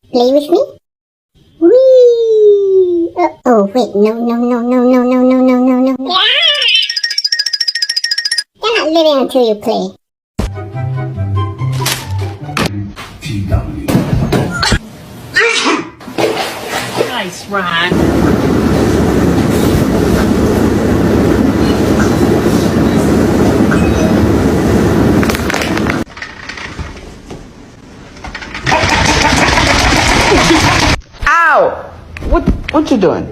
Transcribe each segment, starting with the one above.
Play with me? Whee! Oh, wait, no. You're not living until you play. Nice, Ron. What you doing?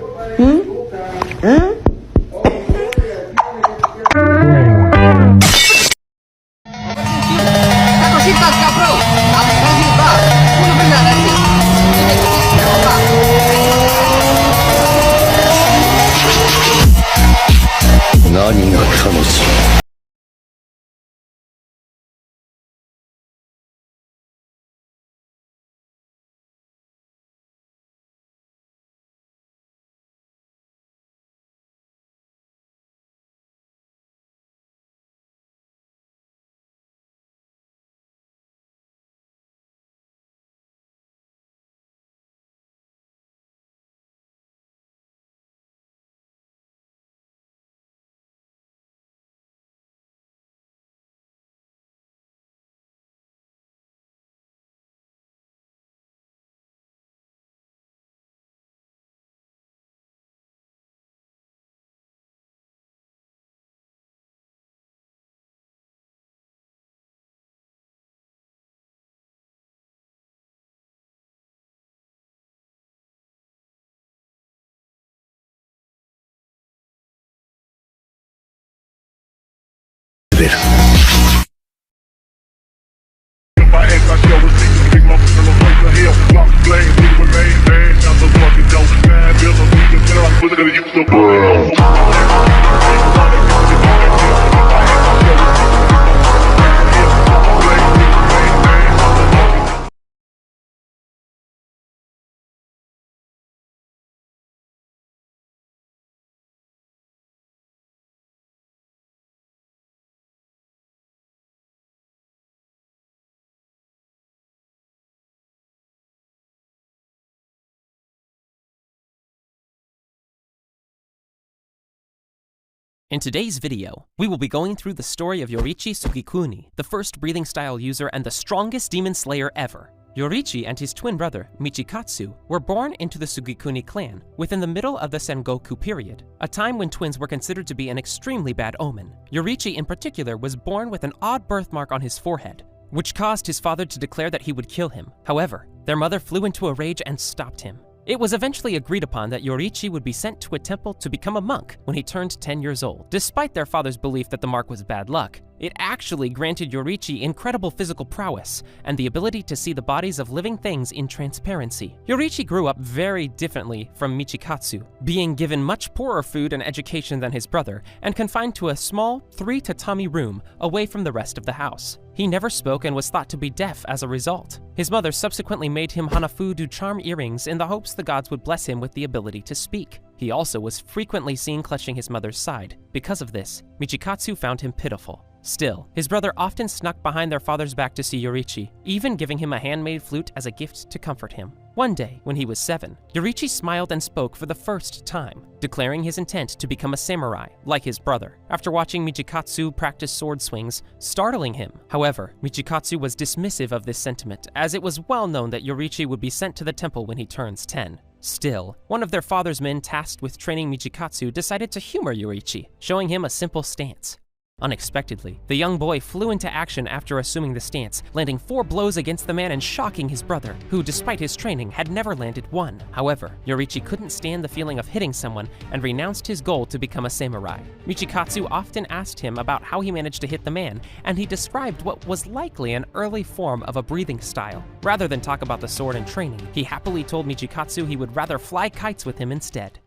In today's video, we will be going through the story of Yoriichi Tsugikuni, the first breathing style user and the strongest demon slayer ever. Yoriichi and his twin brother, Michikatsu, were born into the Tsugikuni clan within the middle of the Sengoku period, a time when twins were considered to be an extremely bad omen. Yoriichi in particular was born with an odd birthmark on his forehead, which caused his father to declare that he would kill him. However, their mother flew into a rage and stopped him. It was eventually agreed upon that Yoriichi would be sent to a temple to become a monk when he turned 10 years old. Despite their father's belief that the mark was bad luck, it actually granted Yoriichi incredible physical prowess and the ability to see the bodies of living things in transparency. Yoriichi grew up very differently from Michikatsu, being given much poorer food and education than his brother and confined to a small 3-tatami room away from the rest of the house. He never spoke and was thought to be deaf as a result. His mother subsequently made him hanafudu charm earrings in the hopes the gods would bless him with the ability to speak. He also was frequently seen clutching his mother's side. Because of this, Michikatsu found him pitiful. Still, his brother often snuck behind their father's back to see Yoriichi, even giving him a handmade flute as a gift to comfort him. One day, when he was 7, Yoriichi smiled and spoke for the first time, declaring his intent to become a samurai, like his brother, after watching Michikatsu practice sword swings, startling him. However, Michikatsu was dismissive of this sentiment, as it was well known that Yoriichi would be sent to the temple when he turns 10. Still, one of their father's men tasked with training Michikatsu decided to humor Yoriichi, showing him a simple stance. Unexpectedly, the young boy flew into action after assuming the stance, landing 4 blows against the man and shocking his brother, who, despite his training, had never landed one. However, Yoriichi couldn't stand the feeling of hitting someone and renounced his goal to become a samurai. Michikatsu often asked him about how he managed to hit the man, and he described what was likely an early form of a breathing style. Rather than talk about the sword and training, he happily told Michikatsu he would rather fly kites with him instead.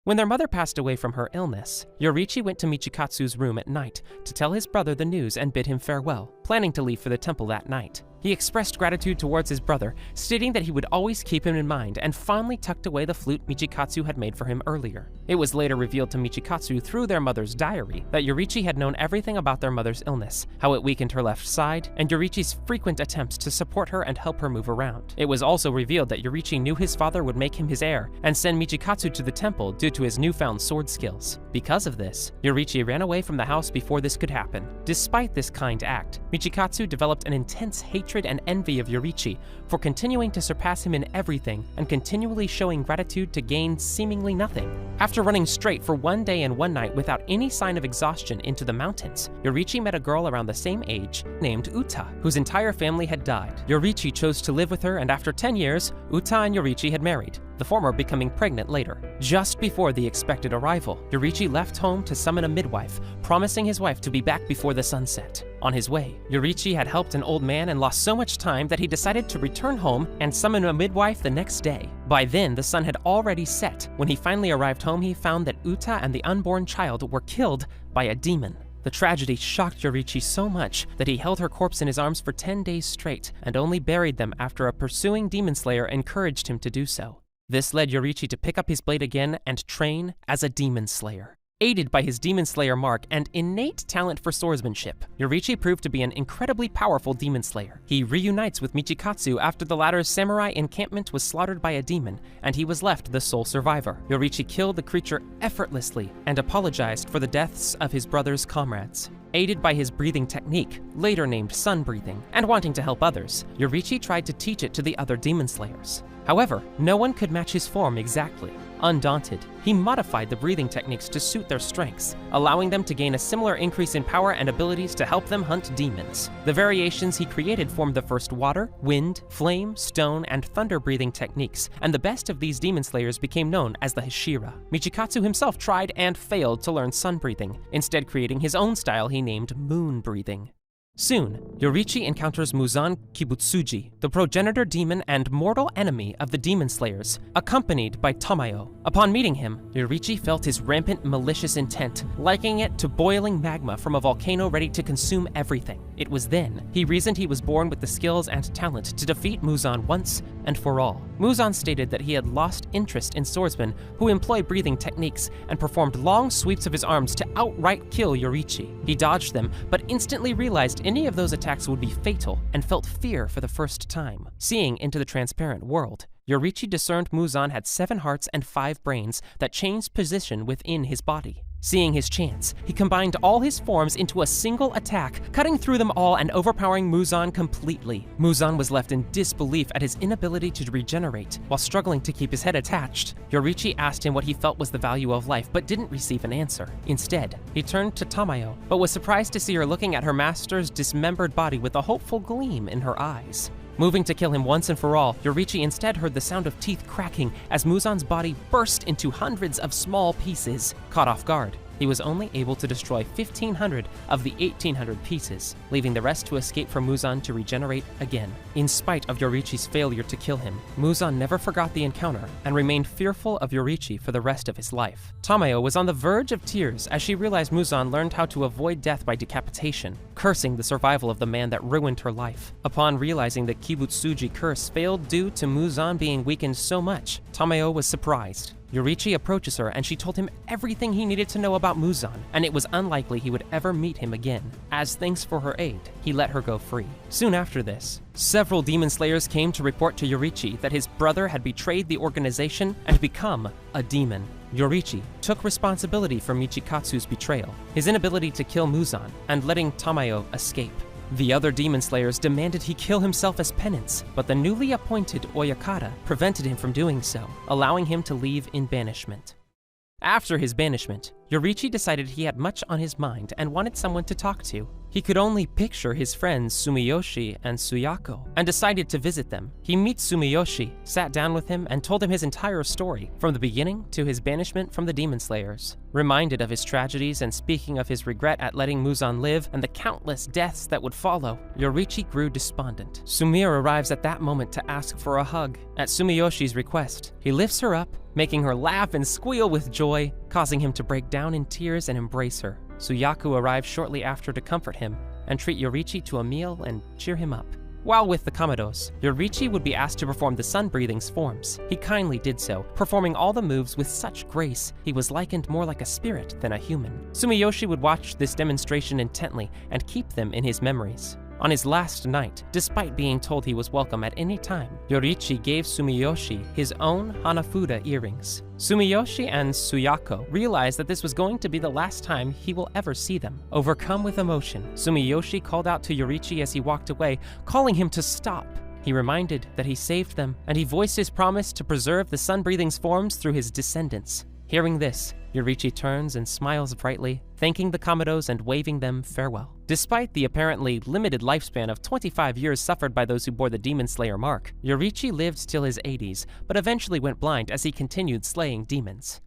When their mother passed away from her illness, Yoriichi went to Michikatsu's room at night to tell his brother the news and bid him farewell, planning to leave for the temple that night. He expressed gratitude towards his brother, stating that he would always keep him in mind, and fondly tucked away the flute Michikatsu had made for him earlier. It was later revealed to Michikatsu through their mother's diary that Yoriichi had known everything about their mother's illness, how it weakened her left side, and Yoriichi's frequent attempts to support her and help her move around. It was also revealed that Yoriichi knew his father would make him his heir and send Michikatsu to the temple due to his newfound sword skills. Because of this, Yoriichi ran away from the house before this could happen. Despite this kind act, Michikatsu developed an intense hatred and envy of Yoriichi for continuing to surpass him in everything and continually showing gratitude to gain seemingly nothing. After running straight for 1 day and 1 night without any sign of exhaustion into the mountains, Yoriichi met a girl around the same age named Uta, whose entire family had died. Yoriichi chose to live with her, and after 10 years, Uta and Yoriichi had married, the former becoming pregnant later. Just before the expected arrival, Yoriichi left home to summon a midwife, promising his wife to be back before the sunset. On his way, Yoriichi had helped an old man and lost so much time that he decided to return home and summon a midwife the next day. By then, the sun had already set. When he finally arrived home, he found that Uta and the unborn child were killed by a demon. The tragedy shocked Yoriichi so much that he held her corpse in his arms for 10 days straight and only buried them after a pursuing demon slayer encouraged him to do so. This led Yoriichi to pick up his blade again and train as a demon slayer. Aided by his demon slayer mark and innate talent for swordsmanship, Yoriichi proved to be an incredibly powerful demon slayer. He reunites with Michikatsu after the latter's samurai encampment was slaughtered by a demon, and he was left the sole survivor. Yoriichi killed the creature effortlessly and apologized for the deaths of his brother's comrades. Aided by his breathing technique, later named sun breathing, and wanting to help others, Yoriichi tried to teach it to the other demon slayers. However, no one could match his form exactly. Undaunted, he modified the breathing techniques to suit their strengths, allowing them to gain a similar increase in power and abilities to help them hunt demons. The variations he created formed the first water, wind, flame, stone, and thunder breathing techniques, and the best of these demon slayers became known as the Hashira. Michikatsu himself tried and failed to learn sun breathing, instead creating his own style he named moon breathing. Soon, Yoriichi encounters Muzan Kibutsuji, the progenitor demon and mortal enemy of the demon slayers, accompanied by Tamayo. Upon meeting him, Yoriichi felt his rampant malicious intent, likening it to boiling magma from a volcano ready to consume everything. It was then he reasoned he was born with the skills and talent to defeat Muzan once and for all. Muzan stated that he had lost interest in swordsmen who employ breathing techniques and performed long sweeps of his arms to outright kill Yoriichi. He dodged them, but instantly realized any of those attacks would be fatal and felt fear for the first time. Seeing into the transparent world, Yoriichi discerned Muzan had 7 hearts and 5 brains that changed position within his body. Seeing his chance, he combined all his forms into a single attack, cutting through them all and overpowering Muzan completely. Muzan was left in disbelief at his inability to regenerate, while struggling to keep his head attached. Yoriichi asked him what he felt was the value of life, but didn't receive an answer. Instead, he turned to Tamayo, but was surprised to see her looking at her master's dismembered body with a hopeful gleam in her eyes. Moving to kill him once and for all, Yoriichi instead heard the sound of teeth cracking as Muzan's body burst into hundreds of small pieces. Caught off guard, he was only able to destroy 1,500 of the 1,800 pieces, leaving the rest to escape from Muzan to regenerate again. In spite of Yoriichi's failure to kill him, Muzan never forgot the encounter and remained fearful of Yoriichi for the rest of his life. Tamayo was on the verge of tears as she realized Muzan learned how to avoid death by decapitation, cursing the survival of the man that ruined her life. Upon realizing the Kibutsuji curse failed due to Muzan being weakened so much, Tamayo was surprised. Yoriichi approaches her and she told him everything he needed to know about Muzan, and it was unlikely he would ever meet him again. As thanks for her aid, he let her go free. Soon after this, several demon slayers came to report to Yoriichi that his brother had betrayed the organization and become a demon. Yoriichi took responsibility for Michikatsu's betrayal, his inability to kill Muzan, and letting Tamayo escape. The other demon slayers demanded he kill himself as penance, but the newly appointed Oyakata prevented him from doing so, allowing him to leave in banishment. After his banishment, Yoriichi decided he had much on his mind and wanted someone to talk to. He could only picture his friends Sumiyoshi and Suyako and decided to visit them. He meets Sumiyoshi, sat down with him, and told him his entire story, from the beginning to his banishment from the Demon Slayers. Reminded of his tragedies and speaking of his regret at letting Muzan live and the countless deaths that would follow, Yoriichi grew despondent. Sumire arrives at that moment to ask for a hug. At Sumiyoshi's request, he lifts her up, making her laugh and squeal with joy, causing him to break down in tears and embrace her. Suyaku arrives shortly after to comfort him and treat Yoriichi to a meal and cheer him up. While with the Kamados, Yoriichi would be asked to perform the sun-breathing's forms. He kindly did so, performing all the moves with such grace, he was likened more like a spirit than a human. Sumiyoshi would watch this demonstration intently and keep them in his memories. On his last night, despite being told he was welcome at any time, Yoriichi gave Sumiyoshi his own Hanafuda earrings. Sumiyoshi and Suyako realized that this was going to be the last time he will ever see them. Overcome with emotion, Sumiyoshi called out to Yoriichi as he walked away, calling him to stop. He reminded that he saved them, and he voiced his promise to preserve the sun-breathing's forms through his descendants. Hearing this, Yoriichi turns and smiles brightly, thanking the Kamados and waving them farewell. Despite the apparently limited lifespan of 25 years suffered by those who bore the Demon Slayer mark, Yoriichi lived till his 80s, but eventually went blind as he continued slaying demons.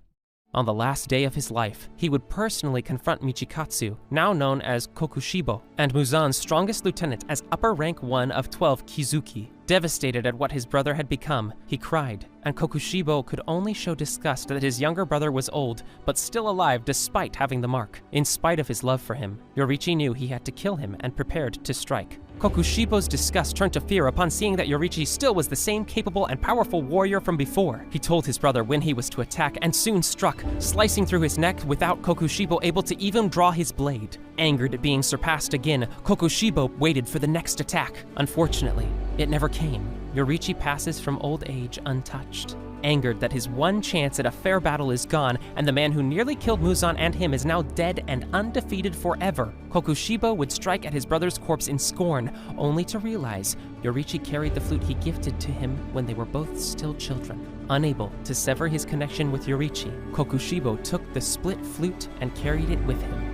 On the last day of his life, he would personally confront Michikatsu, now known as Kokushibo, and Muzan's strongest lieutenant as upper rank 1 of 12 Kizuki. Devastated at what his brother had become, he cried, and Kokushibo could only show disgust that his younger brother was old, but still alive despite having the mark. In spite of his love for him, Yoriichi knew he had to kill him and prepared to strike. Kokushibo's disgust turned to fear upon seeing that Yoriichi still was the same capable and powerful warrior from before. He told his brother when he was to attack and soon struck, slicing through his neck without Kokushibo able to even draw his blade. Angered at being surpassed again, Kokushibo waited for the next attack. Unfortunately, it never came. Yoriichi passes from old age untouched. Angered that his one chance at a fair battle is gone, and the man who nearly killed Muzan and him is now dead and undefeated forever, Kokushibo would strike at his brother's corpse in scorn, only to realize Yoriichi carried the flute he gifted to him when they were both still children. Unable to sever his connection with Yoriichi, Kokushibo took the split flute and carried it with him.